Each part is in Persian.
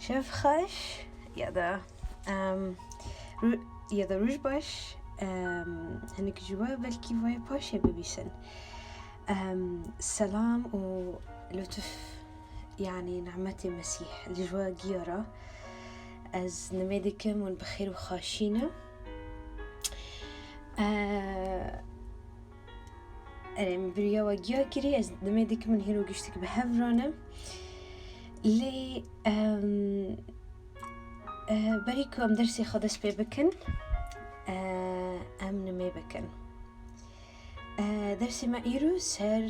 شاف خش يدا يدا روش باش هنك جوا بلكي وای پاشه ببیسن سلام ولطف يعني نعمة المسيح الجوا جيارة از نمدكم ون بخير وخاشينا أنا بريا وجيا كري از نمدكم من هيرو جشتك بهفرانا لي بريكو أم درسي خدس بيبكن أم نمي بكن درسي ما إيرو سر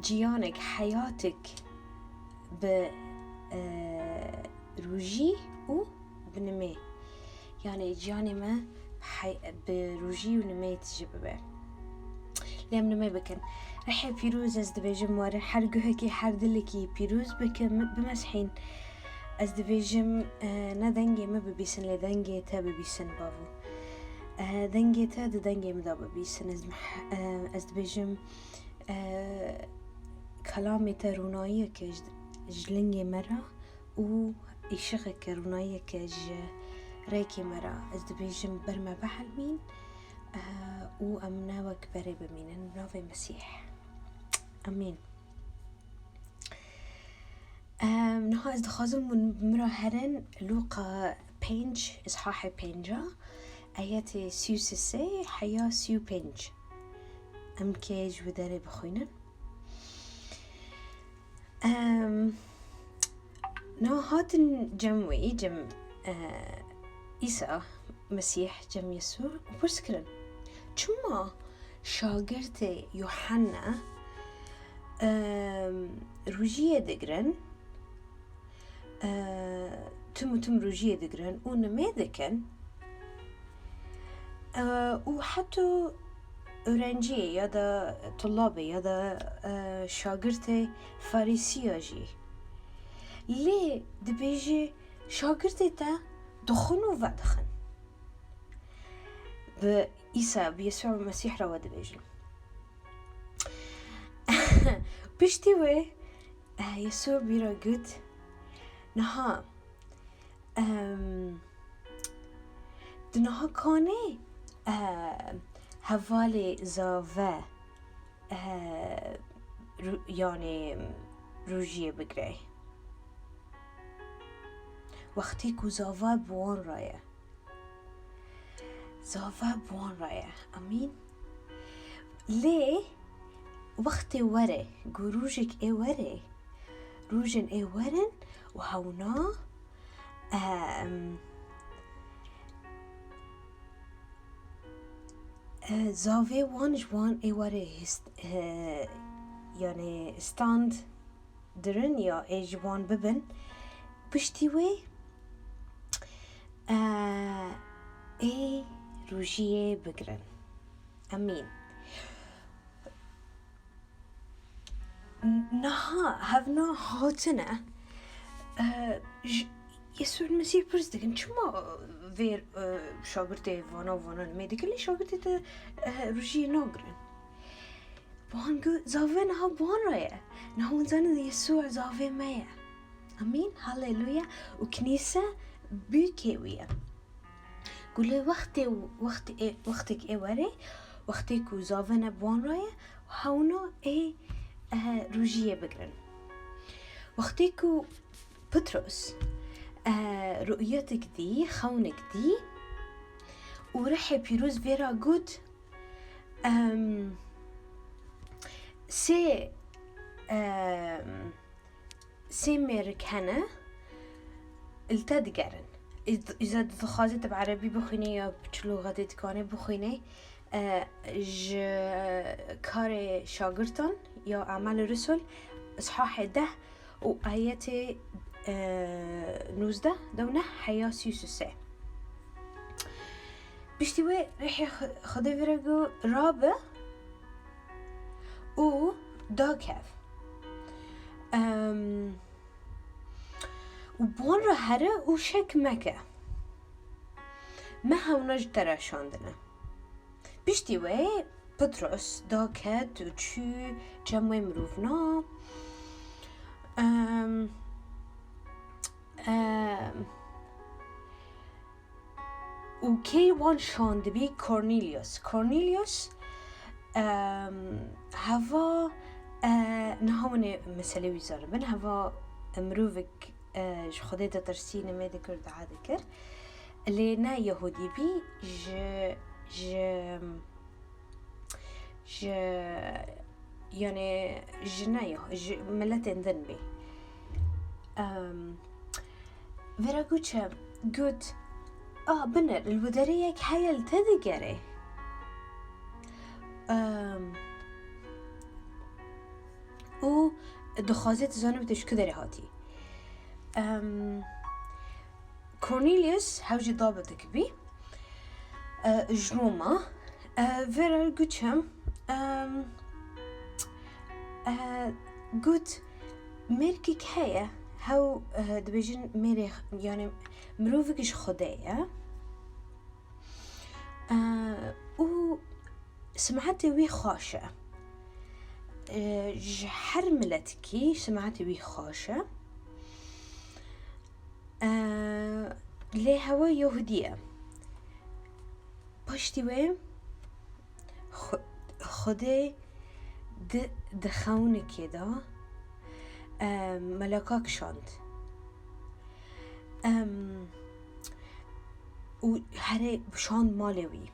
جيانك حياتك بروجي و بنمي يعني جياني ما بروجي ونمي تجيبه ليم نمي بكن رح بيروز از دبيجم وار حرقو هكي حردلكي بيروز بكن بمسحين از دبيجم ندنجي ما ببيسن لدنجي تا ببيسن بافو دنجي تا دنجي مدا ببيسن از دبيجم كلامي تا روناية كجلنجي مرة و إشغك روناية كج ريكي مرة از دبيجم برما بحلمين و أمناوك بري بمين نوفي مسيح أمين نها از دخازم من هرن لوقا بينج إصحاح بينجا آيات سيو سسي حيا سيو بينج أم كيج وداري بخوينا نها هاتن جموي جم إيسا مسيح جم يسوع وبرسكرن چما شاگرد يوحنا روجيه دگرن تم روجيه دگرن و نميدكن و حتى öğrenciye ya da طلابه ya da şagirte farisiya jî lê dibêje şagirtê te dixwin û vedixin bi İsa bi Yesû Mesîh re we dibêjin piştî wê Yesû bîra got niha di niha kanê hevalê zave yani rojiyê bigire wextê ku zava bi wan re ye زافا بوان رايه أمين ليه وقت وري جروجك وري روجن ورن وهونا زافي وان جوان وري يعني ستاند درن يا جوان ببن بشتيوي روجيه بگرن امين نها هفنا هاتنا يسوع المسيح برزدگن چما وير شاگرده وانا الميديك اللي شاگرده روجيه ناگرن بانگو زاوه نها بان رايه نها ونزان يسوع زاوه مايا امين هاليلويا وكنيسة بيكوية قولي وقتك وري وقتك زافنا بوان رايه وهونا روجيه بگرن وقتك بطرس رؤيتك دي خونك دي ورح بيروز فيرا جود سي ميركانا التدقرن إذا دخلت بعربي بخيني يا بلغة كانت بخيني كار شاگردان يا أعمال الرسل إصحاح 10 وآيات 19 دونه حياة سيوسسة بشتوي رح خده فرقو رابع و داكف وبون را هره و شک مکه ما هونج تراشاندنه بشتی وی پتروس دا کد و چو جمعی مروفنا وكي وان شان دبي كورنيليوس هوا نهاوني مسألة وزارة بن هوا مروفك خدي ترسينه ما ذكر دعاء ذكر لنا يهودي بي ج يعني جنايه ملتين ذنبي فرا قلت بنر الودريك حيل تذكره و دخازت زانو بتش كذا هاتي كورنيليوس هاوجي ضابطك بي جروما فرا قلتهم قلت ميركي كهية هاو دبيجن ميري يعني مروفكش خدايا و سمعتي وي خاشة حرملتكي سمعتي وي خاشة ليه هوا يهودية باشتي وين خدي دخوني كده ملكاك شاند وهري بشاند مالوي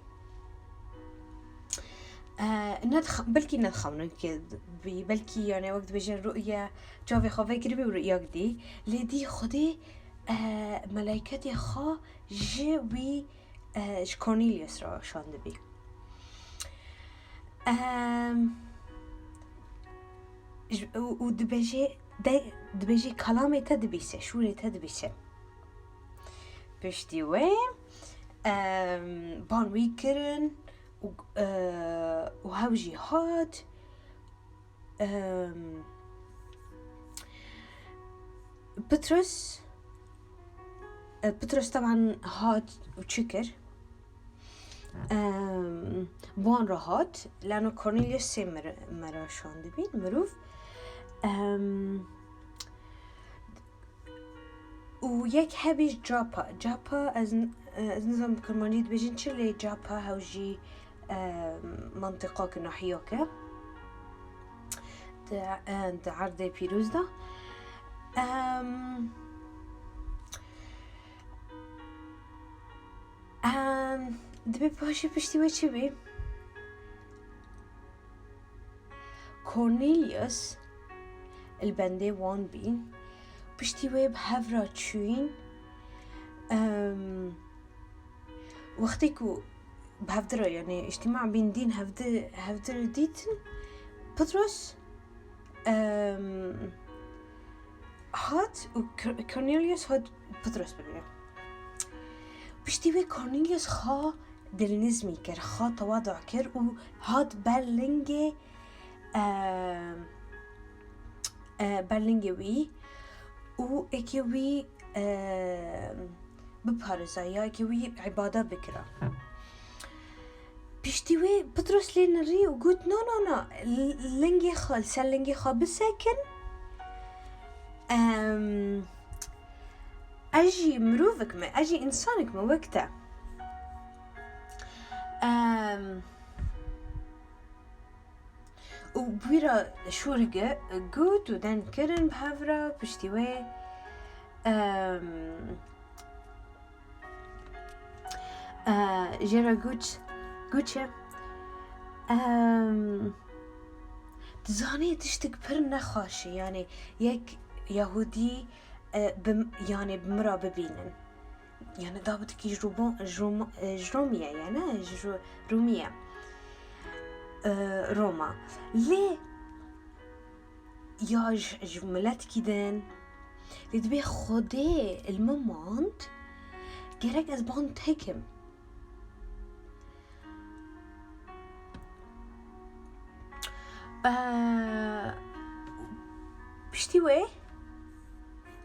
بلكي ندخونه كده بلكي يعني وقت بيجي الرؤية جافي خوفي كربي ورؤياك دي لدي خدي ملايكتي خا جوي كورنيليوس را شاند بي ودبيجي كلامي تدبيسه شوري تدبيسه بشتي وين بان ويكرن وهاوجي هات بطرس طبعا هات وشكر بوان راهات لأنه كورنيليوس سي مرا شاندبين مروف ويك هبيش جابا از نظام كرمانيد بيجين شلي جابا هاوجي منطقة كناحيوكا دا عرضي بيروز دا دبي باشي بشتي وچي بي كورنيليوس البندي وان بين بشتي وي بهفرا تشوين وقتيكو بهفدرا يعني اجتماع بين دين هفدر ديتن بطرس هات وكورنيليوس هات بطرس ببينه بشتي وي كورنيليوس خا دلنزمي كر خا تواضع كر وهات برلنجي برلنجي وي و اكيوي ببارزايا اكيوي عبادة بكرة بيشتوي بطرس لين الري وقلت نو لنجي خال سلنجي خال بساكن اجي مروفك ما اجي انسانك ما وقته وبيرا شورجة قوت ودان كرن بهافرا بشتوي جرا قوتشة تزاني تشتك بر نخاشي يعني يك يهودي يعني بمرا ببينن يعني ضابط كي جرومية يعني رومية روما ليه يا جملات كيدن لدبي خدي الممانت جرك از بان تكم بشتوي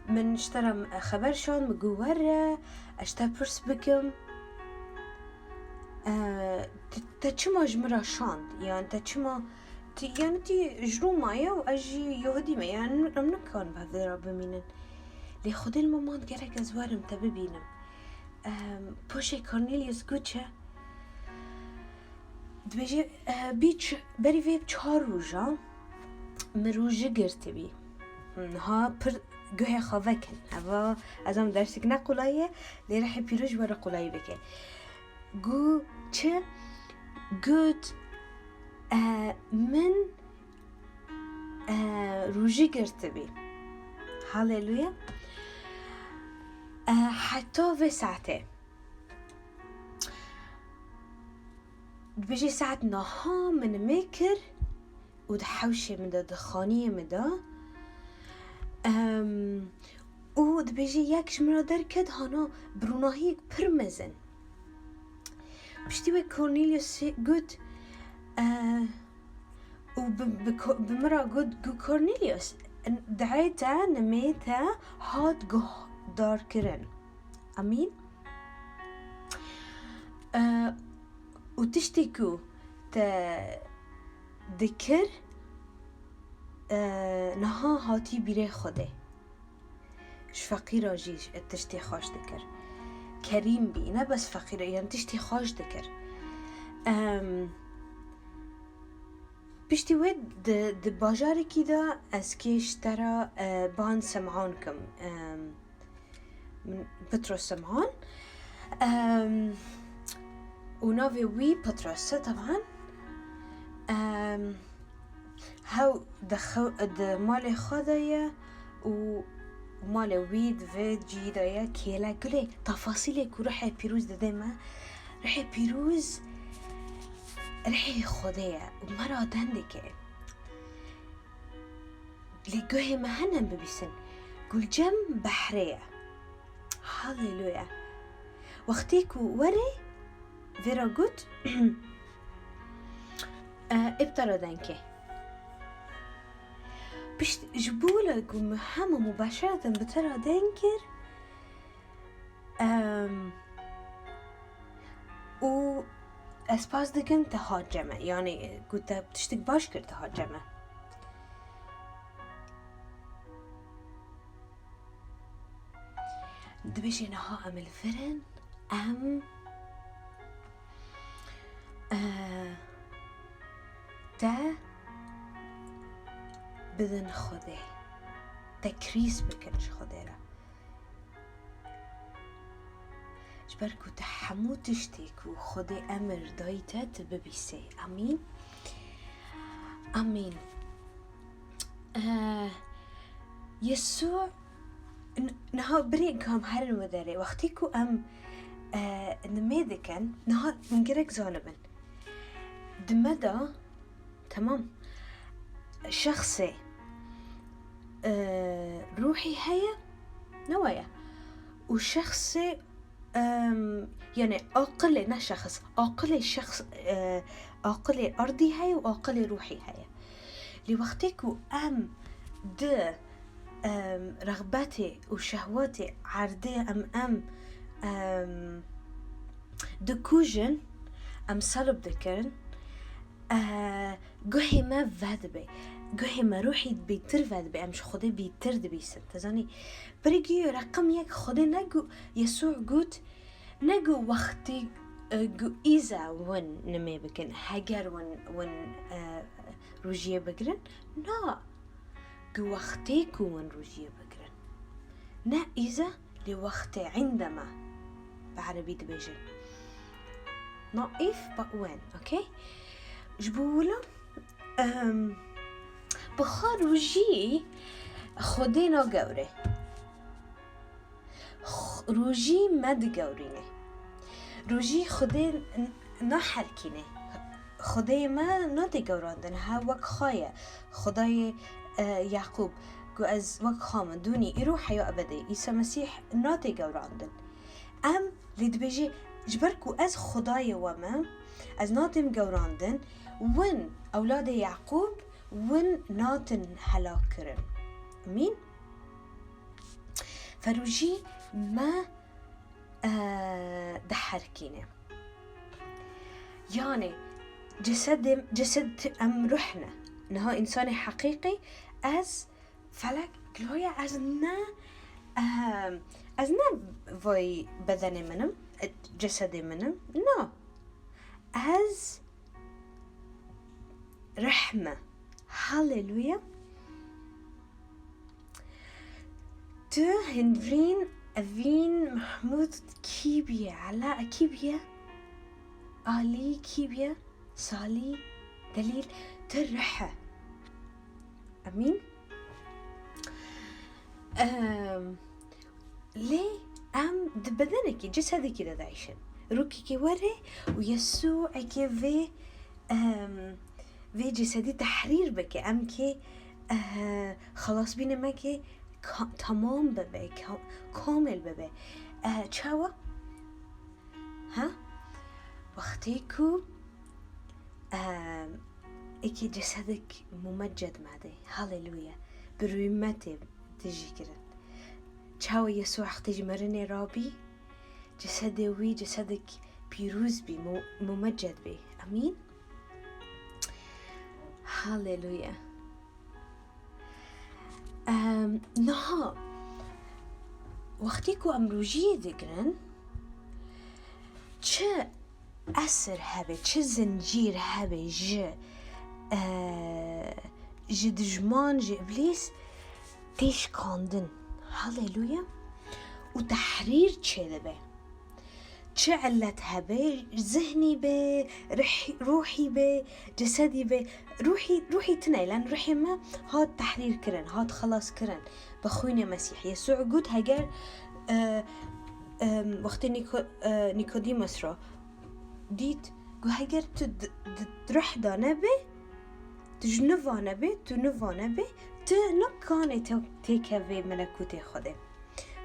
من اشترى خبر شون مقورة اشتا برس بكم تتشما جمرا شاند يعني تتشما يعني تي جرو مايا واجي يهودي ما يعني نمكن بهذا بمينن لي خدي المامان جرك ازوارم تببينم پوشه کورنیلیوس گوچه دبیجه بیچ بری ویب 4 روزا مروجه گرته بی ها پر گوه خواه کن اوا از هم درسک نقلایه لیره پیروش برا قلایی بکن گو چه گود من روژی گرته بی هاللویا حتی و ساعته بيجي ساعة نها من ماكر ودحوشة من دخانية مدا ود بيجي يكش مرا دركد هانا بروناهيك برمزن بشتي كورنيليوس قد وبمرا قد كورنيليوس دعيتا نميتا هاد قه دار كرن امين وتشتكو ذكر نها هاتي بيري خوده اش فقيرة جيش تشتي خاش ذكر كريم بي نه بس فقيرة يعني تشتي خاش ذكر بشتي ود د باجاري كده اسكيش ترى بان سمعانكم من بطرس سمعان ونافي وي بطرس طبعا هاو مالي خدايا ومالي ويد في جيدايا كيلا قلي تفاصيلي كو رحي بيروز دايما رحي بيروز رحي خدايا ومرا دندك لقوهي مهنا ببسن قول جم بحرية هاليلويا وقتيكو وري فيرا جود ابترى دنكي بش جبولا قوم هما مباشرة بترى دنكر و اسباس دكم تهاجمة يعني قلت بتشتك باشكر تهاجمة دبيجي نها ام الفرن ام تا بدن خوده تكريس بكنش خوده را جبركو تحمو تشتيكو خوده امر دايتا تببيسي امين امين يسوع نها بريقهم هرن وذاري وقتيكو ام نميذكن نها نقرق زانبن دمدا تمام شخصي روحي هيا نوايا وشخصي يعني عقلي نه شخص عقلي شخص عقلي أرضي هيا وعقلي روحي هيا لوقتكو أم د رغباتي وشهواتي عردية أم دكوجن أم صلب ذكرن گوهی ما ود بی گوهی ما روحی بیتر ود بی امش خوده بیتر دبی سنت زانی برگی رقم یک خوده نگو یسوع گوت نگو وقتی گو ایزا ون نمی بکن هگر ون روجیه بگرن نه گو وقتی کو ون روجیه بگرن نه ایزا لوقت عندما بعربي دبيجن not if but when okay جبوله بخار روجي خدينا قوري روجي مد قوريني روجي خدين نحل كيني خدي ما نادي قوراندن ها وك خايا خداي يعقوب قو از وك خامن دوني يروح حياة أبدي عيسى مسيح نادي قوراندن ام لید بيجي جبركو از خداي وما از نادم قوراندن ون أولاد يعقوب ون ناتن هلاكرن مين فروجي ما دحركينه يعني جسد أم روحنا نها إنسان حقيقي از فلك قلويا از نا از نه وای بدن منم جسد منم نه از رحمة. هاليلويا. تو هنرين أفين محمود كيبيا علاء كيبيا علي كيبيا صالي دليل ترحة. أمين. ليه بدنك جسدك كده دايشن روكي وري ويسوع كي في جسدي تحرير بك أمكي خلاص بينا ماكي تمام ببي كامل ببي چاوا ها وقتيكو اكي جسدك ممجد معدي. هاليلويا. برويمتي تجي كده چاوا يسوع اختيج مرني رابي جسدي وي جسدك بيروز بي ممجد بي. امين. هاليلويا. نها وقتيكو امروجي ذكرن چه أسر هبه چه زنجير هبه جه دجمان جه إبليس تيش كاندن. هاليلويا. وتحرير چه دبه چه علت هبه ذهني به روحي به جسدي به روحي تناي لأن روحي ما هاد تحرير كرن هاد خلاص كرن بخوينا مسيح يسوع قد هجر وقت نيكوديموس را ديت قو هجر تروح دانه به تجنوانه به تنوانه به تنكانه تكوي ملكوت خده.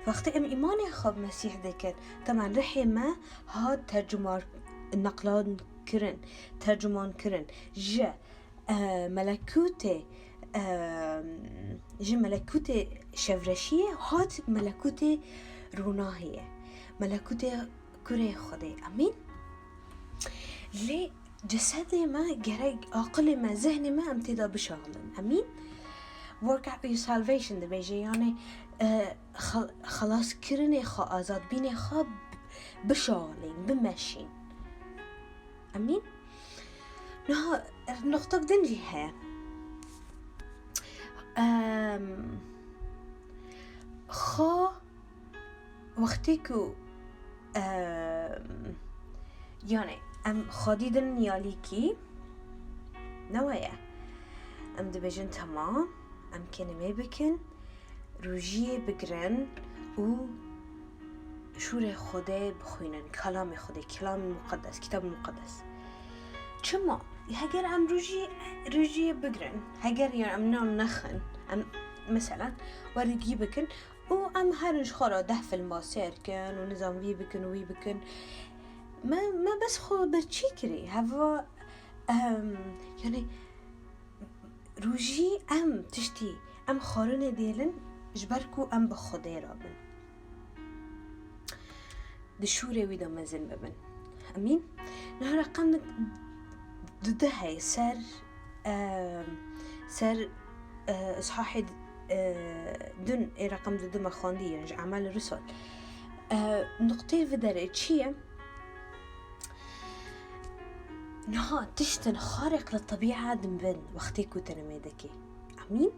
وقت إيماني خب مسيح ذكر طبعا رحي ما هاد نقلان كرن ترجمان كرن جا ملكوت شفرشية هاد ملكوت روناهية ملكوت كره خده. أمين. لي جسدي ما جرق عقل ما ذهني ما امتدى بشغلن. أمين. work out your salvation ده بيجي يعني خلاص كرني آزاد بيني بشغلين بمشين. أمين. نها نقطة دنجي هي وقتيكو يعني خاديدن ياليكي نوايا دبجن تمام كلمة بكن روجيه بگرن و شور خدا بخوینن کلام خدا کلام مقدس کتاب مقدس. چما هگر روجيه بگرن هگر يعني نام نخن مثلا ورقي بكن و هرنش خورا ده في الماسير كان ونظام وي بكن وي بكن ما بس خو برچي كري هوا يعني روجي تشتي خارن ديلن جبركو بخدا رابن دشوري ويدا مزن ببن. أمين. نهار رقم ضد هاي سر إصحاح دون رقم ضد مخاندي يعني أعمال الرسل نقطة في درجة نها تشتن خارق للطبيعة دنبن وقتيكو تنميدكي. أمين.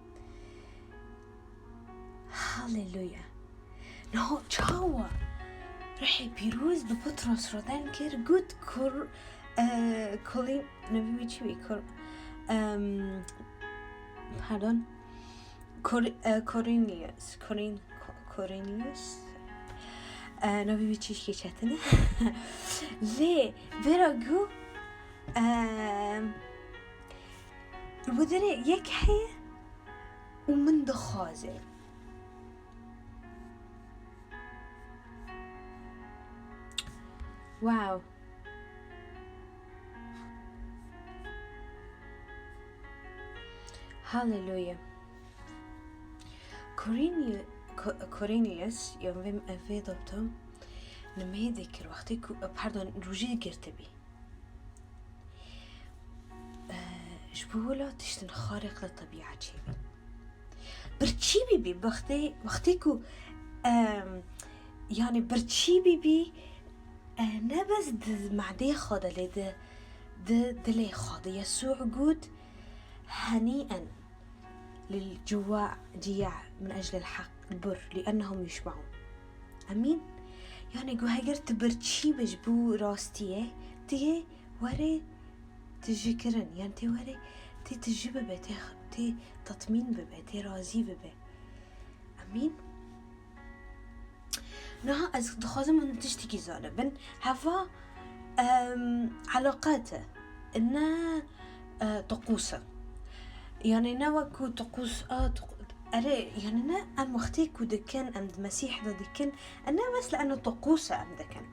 هاليلويا. نها چاوا رحي بيروز ببطرس ردان كير قد كولين نبي بيشوي كورينيوس نبي بيشيش كي شاتنا ليه براغو الودري يك حي ومن دخازه واو. هاليلويا. كورينيوس يوم في ضبطه لما يذكر وقتك باردون روجي قرتبي جبولا تشتن خارق للطبيعة شيبي برتشيبي بي وقتيكو يعني برچی بی نبس معدي خاضة لده دلي خاضة. يسوع قد هنيئا للجواع جياع من أجل الحق البر لأنهم يشبعون. أمين. يعني قو هاجر تبرتشي بجبو راستيه تيه وري تجكرن يعني تي وري تي تجيب ببه تي تطمين ببه تي رازي ببه. أمين. نها از دخازم من تشتكي زالبن هفا علاقاته إنه طقوسه يعني نوكو طقوس أري يعني أنا أم وقتيكو دكان أم المسيح ده دكان أنا بس لأنه طقوسه أم دكان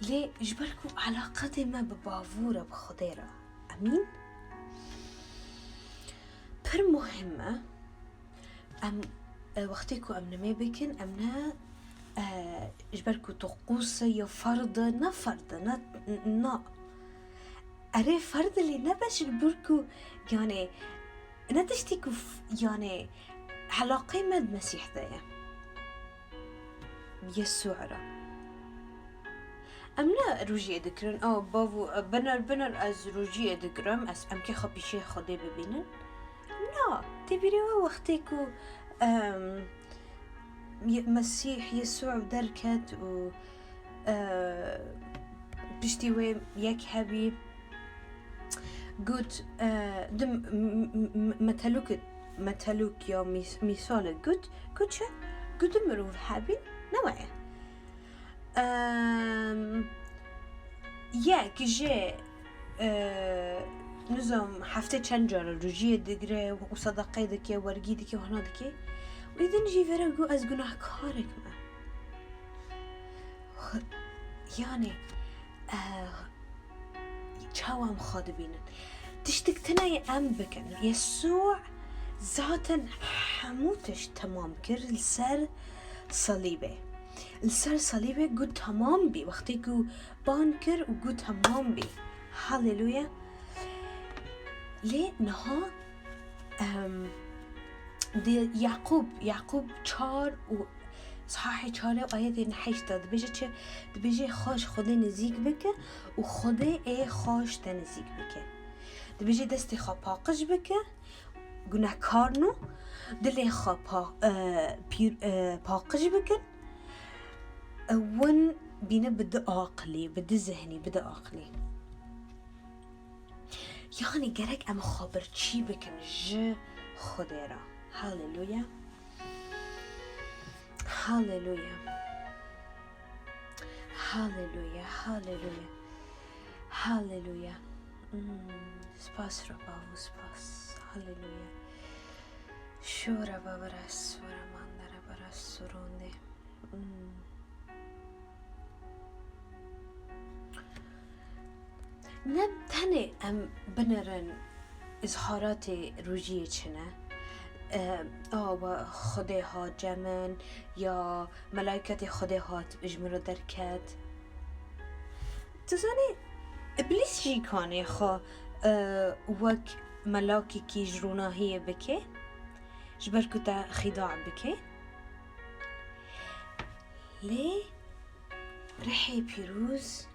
ليه جبركو علاقتي ما ببافورة بخضيرة. أمين. بر مهمة أم وقتيكو أم نمي بكن أمنا جبركو طقوسه يفرض نفرض نا أري فرد اللي نبش جبركو يعني نتشتكو يعني علاقة مد مسيح ذا يسوع را أمنا روجي ذكرن بافو بنر از روجي ذكرم أس أم كي خبيشة خدي ببينن لا تبيروا وقتكو مسيح يسوع دركت و بشتوي يك حبيب قلت دم متلوك يا مثال قلت شو قلت مروف حبي نوعه ياك جي نظام حفتة چنجار رجية دقرة وصدقاء دكي ورقي دكي وهنا دكي وإذا نجي فرقو از گناه كارك ما يعني چاوام خادبينن تشتكتنا أم بكن يسوع ذاتا حموتش تمام كر السر صليبه السر صليبه قد تمام بي وقتيكو بانكر وقد تمام بي. هاليلويا. ليه نها دي يعقوب چار و صحاحي چاره و آیه دین 8 دبیجه خوش خدا نزیک بکه و خدا خوش تنزیک بکه. دبیجه دستی خواه پاقش بکه گناه کارنو دلی خواه پاقش بکن ون بینه بده عقلی بده ذهنی بده عقلی يعني جرك أم خبر چی بکن ج خدا را. هاليلويا هاليلويا هاليلويا هاليلويا هاليلويا. سپاس ربا و سپاس. هاليلويا. شو ربا برس ورمان در برس سرونده. نبتني أم بنرن إظهارات روجية چنه و خداها جمن یا ملائکت خداها اجمرو درکت تزانی ابلیس جی کانه خوا وک ملاکی کی جروناهی بکه جبر کتا خداع بکه لی رحي بيروز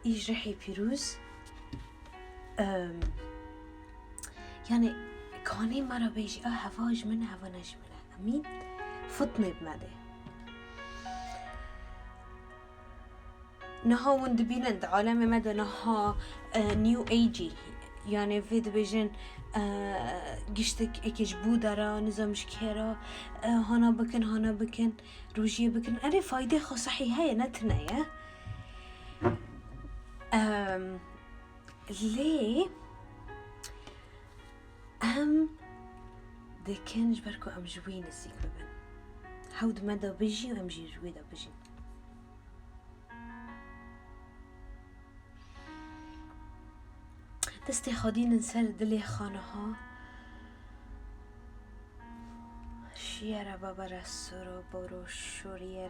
إيش رحي بيروز يعني كاني مرة بيجي هواج من هوا نجمنا. أمين. فطني بمدى نها وند بينند عالم مدى نها نيو ايجي يعني في دبيجن قشتك اكيش بودرا نظامش كيرا هانا بكن روجيه بكن أري فايدة خو صحي هاي نتنايا ليه دي كان جبركو أم جوين السيك ببن هود مدى بيجي وأم جي جويدا بيجي دستي خادين نسر دلي خانها شيرا بابا رسورو برو شوريا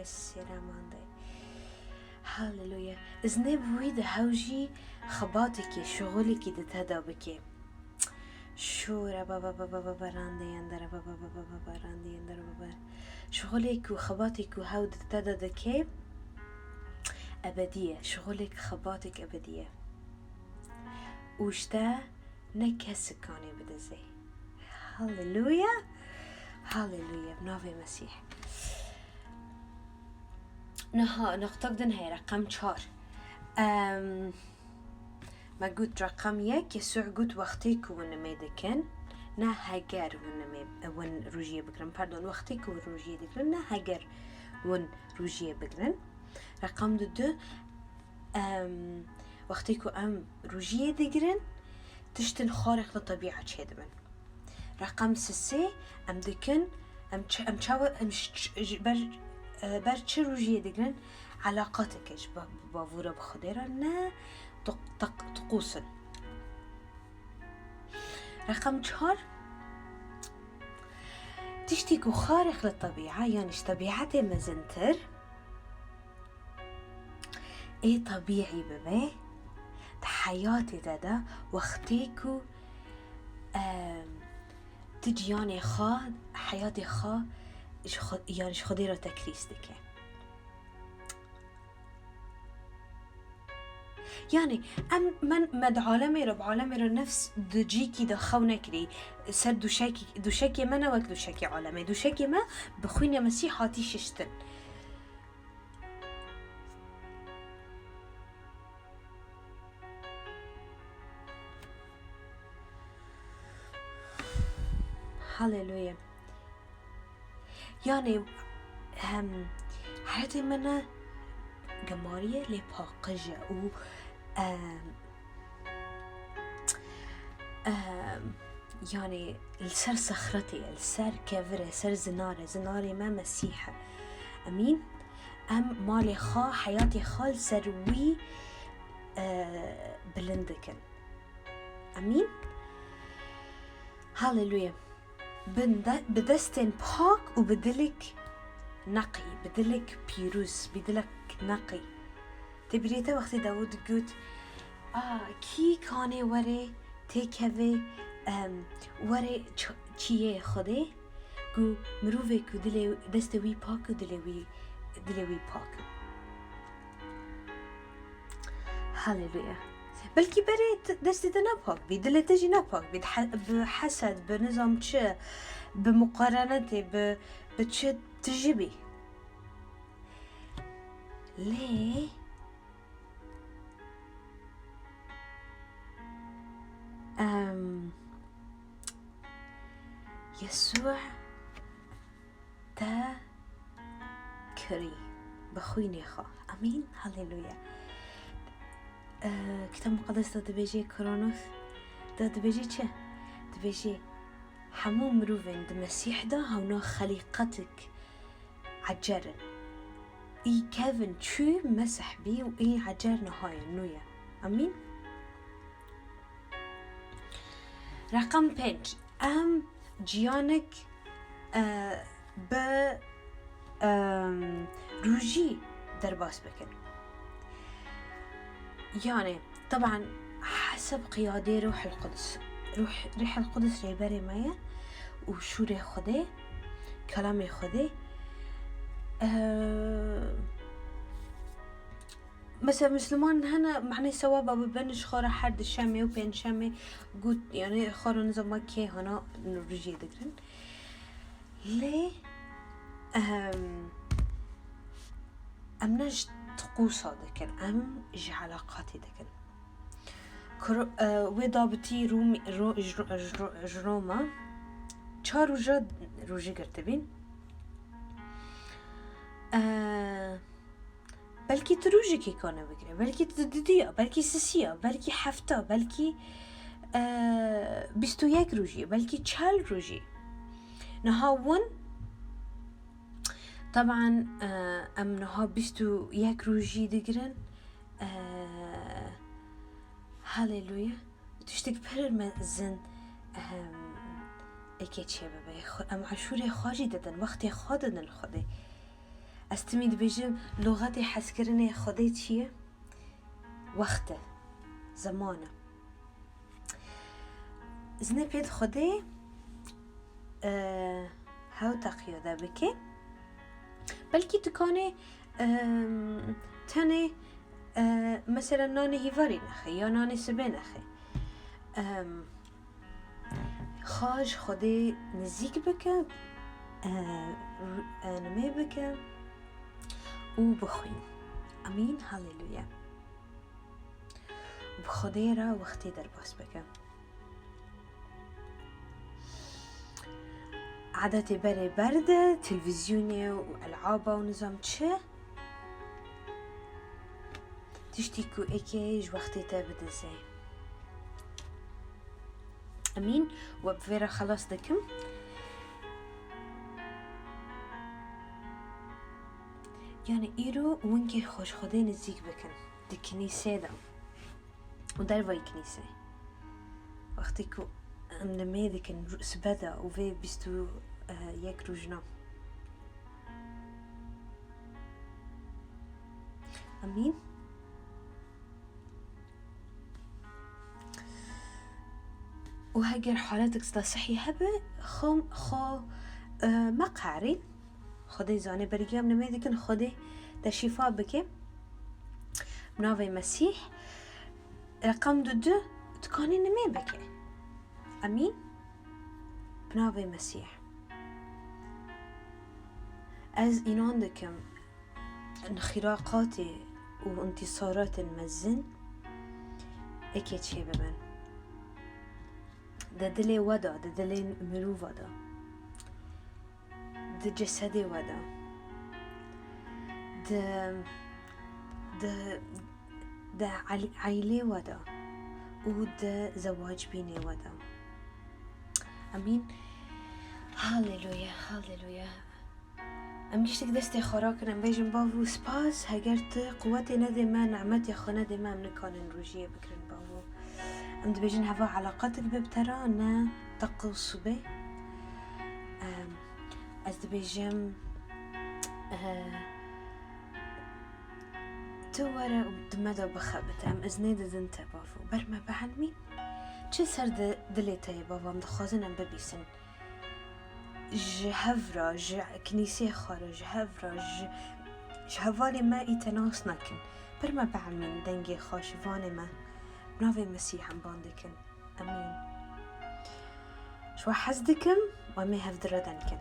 رسيرا مانده. هاليلويا. إذن بويد هاوجي خباتك شغلك دتهدا بكي شورا بابا بابا بابا راندي يندر بابا بابا بابا راندي يندر بابا شغلك وخباتك وهود تدا كيف أبدية. شغلك خباتك أبدية وشتا نكسكاني بدزي. هاليلويا هاليلويا بنافي مسيح. نقطة هاي رقم 4. ما قلت رقم 1 يسوع قلت وقتك ونمي دكن نا هاجر ون روجيه بكرن باردون وقتك وروجيه دكن نا هاجر ون روجيه بكرن. رقم 2 وقتك وام روجيه دكرن تشتن خارق للطبيعة شيدمن. رقم 3 ام دكن ام برچ روجيه دكرن علاقاتك بافورا بخديرا نا تقوسن. رقم 4 تشتيكو خارق للطبيعة يعني طبيعتي مزنتر ايه طبيعي ببي حياتي دادا وقتيكو تجي يعني حياتي يعني خديرة تكريستك يعني من مد عالمي رب عالمي رو نفس دجيكي دا خونك لي سر دوشاكي منا وك دوشاكي عالمي دوشاكي ما بخوين يا مسيح هاتي ششتن. هاليلويا. يعني حياتي منا جمارية لباقجة و يعني السر صخرتي السر كافرة سر زناري ما مسيحة أمين. مالي حياتي خال سروي بلندكن أمين. هاليلويا. بدستن باك وبدلك نقي بدلك بيروس بدلك نقي. تبريته وقت داود قلت كي كاني وري تكوي وري چیه خوده گو مروفه کو دستوی پاک و دلوی پاک. هاليلويا. بلكي بري دستي نپاک بي دلته جي نپاک بي بحسد بنظام چه بمقارنته بچه تجيبي ليه يسوع تا كري بخويني خا امين. هاليلويا. كتاب مقدس دبيجي كرونوس دبيجي چه دبيجي حمو مروفين دمسيح دا هونا خليقتك عجرن اي كيفن شو مسح بي واي عجرنا هاي النوية امين. رقم 5 جيانك ب روجي درباس بكن. يعني طبعا حسب قيادة روح القدس روح القدس ريبري مايا وشوري خده كلامي خده مثلا مسلمان هنا معني سوا بابا بنش خارا حد شامي وبين شامي قلت يعني خارا نظام كي هنا نرجي دكرن ليه أمناش تقوصا دكن أم علاقاتي دكن وضابطي روما 4 روجي قرتبين بلكي تروجي كي كونه بكري بلكي تدديا بلكي سسيا بلكي حفتا بلكي 21 روجي بلكي 4 روجي نهاون طبعا ام نها 21 روجي دقرن هاليلويا تشتك برر مزن اكيد شبابي ام عشوري خاجي ددن وقتي خادن الخدي استميد بيجم لغتي حسكرني خدي چيه وقته زمانه زنه بید خوده هاو تقیاده بکه بلکی تکانه تنه مثلا نان هیواری نخه یا نان سبه نخه خاش خوده نزیک بکه نمه بکه و بخوین. امین هاللویا. و خدای را وقتی در باس بکه. عادت بره برده تلویزیونی و العاب و نظام چه تشتی کو اکیج وقتی تا بدزه. امین و بفیرا خلاص دکم. يعني إيرو وينكي خوش خدين نزيك بكن دي كنيسة دا ودار واي كنيسة وقتكو أمنمي دي كن سبدا وفي بيستو يك روجنا. أمين. وهاجر حالتك صحي هبه خو ما قارين خدای زانه برگم نمیده کن خدای در شفا بکه بناوی مسیح رقم 22 تکانی نمی بکه. امین بناوی مسیح از اینان دکم انخراقات و انتصارات المزن اکی چه ببن ده دل ودا ده دل مرو ودا ده جسد ودا ده عائله ودا و ده زواج بینه ودا. امین هاللویا هاللویا. امشتك دستي خراكن ام بيجن بافو سباس هجرت قوتي ندي ما نعمتي خنا دي ما منكان نروجيه بكرن بافو ام دبيجن هوا علاقاتك ببترا نا تقص به از دبيجم توارا ودمدا بخبت ام ازني دزنت بافو برما بعلمي چه سر دليتي بافو ام دخوازن ام ببيسن جهفرا كنيسة خارج جهفرا جهفالي ما يتناس نكن برما بعلمين دنجي خاشفاني ما بنافي مسيح عم باندكن. امين. شو حزدكم ومي هفدردنكن.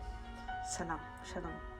سلام شلون.